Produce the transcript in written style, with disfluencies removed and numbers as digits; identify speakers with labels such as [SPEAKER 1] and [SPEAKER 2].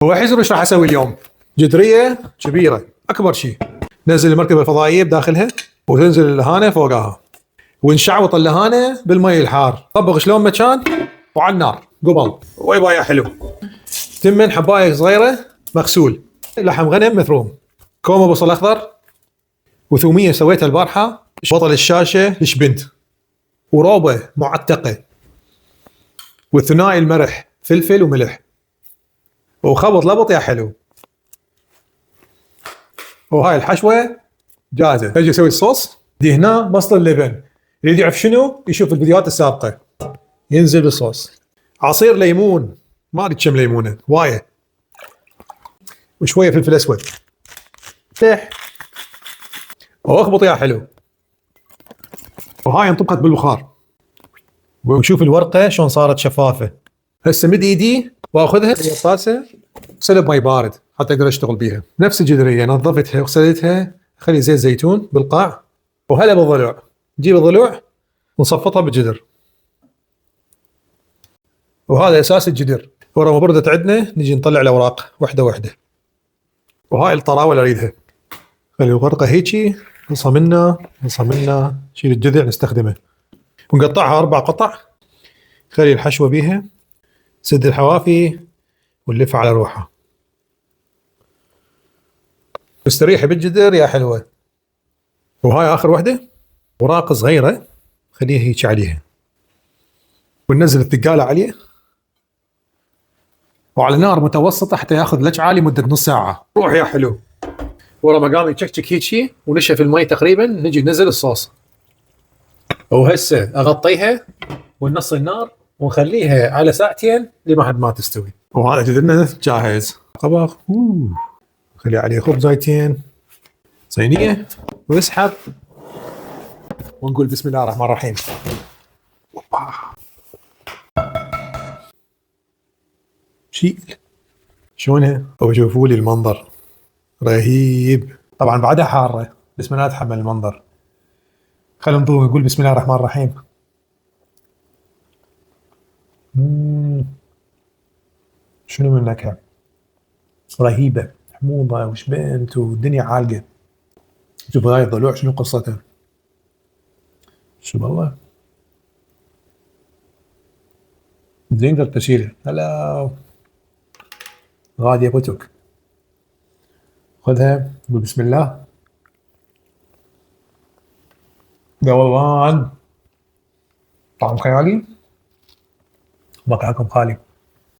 [SPEAKER 1] هو حزر ايش راح اسوي اليوم؟ جدريه كبيره اكبر شيء، نزل المركبه الفضائيه بداخلها وتنزل اللهانه فوقها ونشعوط اللهانه بالمي الحار، طبق شلون ما كان وعلى النار قبل ويبا حلو. 8 حبايه صغيره مغسول، لحم غنم مثروم، كومه بصل اخضر، وثوميه سويتها البارحه، بطل الشاشه لشبنت، وروبه معتقه، والثنائي المرح فلفل وملح، وخبط لبط يا حلو. وهاي الحشوه جاهزه. اجي اسوي الصوص. دي هنا مصل اللبن، اللي يعرف شنو يشوف الفيديوهات السابقه. ينزل بالصوص، عصير ليمون، ما ادري كم ليمونه وايه، وشويه فلفل اسود، ملح، واخبط يا حلو. وهاي انطبقت بالبخار، وشوف الورقه شلون صارت شفافه. هسه مد ايدي واخذها الطاسه اغسلها بمي بارد حتى اقدر اشتغل بيها. نفس الجدريه نظفتها وغسلتها، اخلي زيت زيتون بالقاع. وهلا بالضلوع، نجيب الضلوع ونصفطها بالجدر. وهذا اساس الجدر. ورا ما بردت عندنا نجي نطلع الاوراق واحده واحده. وهاي الطراوه اللي اريدها، خلي الورقه هيجي نصمنا نشيل الجذع نستخدمه، ونقطعها 4 قطع. خلي الحشوه بيها، سد الحوافي ونلفها على روحها. استريحي بالجدر يا حلوه. وهاي اخر وحده، اوراق صغيره خليها هيك عليها، وننزل الثقاله عليه وعلى نار متوسطه حتى ياخذ لجعه لمده نص ساعه. روح يا حلو. ورا ما قام يتشكشك هيك ونشف المي تقريبا، نجي ننزل الصوص. وهسه اغطيها ونص النار ونخليها على ساعتين لما ما تستوي. وهذا جدرنا جاهز. طبق خلي عليه خبزايتين، صينيه، واسحب ونقول بسم الله الرحمن الرحيم. شيء شلونها؟ وشوفوا لي المنظر رهيب. طبعا بعدها حاره بس ما اتحمل المنظر. خلينا نضوي نقول بسم الله الرحمن الرحيم. شنو من نكهه رهيبه، حموضه وشبنت والدنيا عالقه. شوف هاي الضلوع شنو قصتها، شو والله زين قدرت اشيلها. هلا غادي ابوتك، خذها قول بسم الله. ذوبان طعم خيالي، ما كان خالي.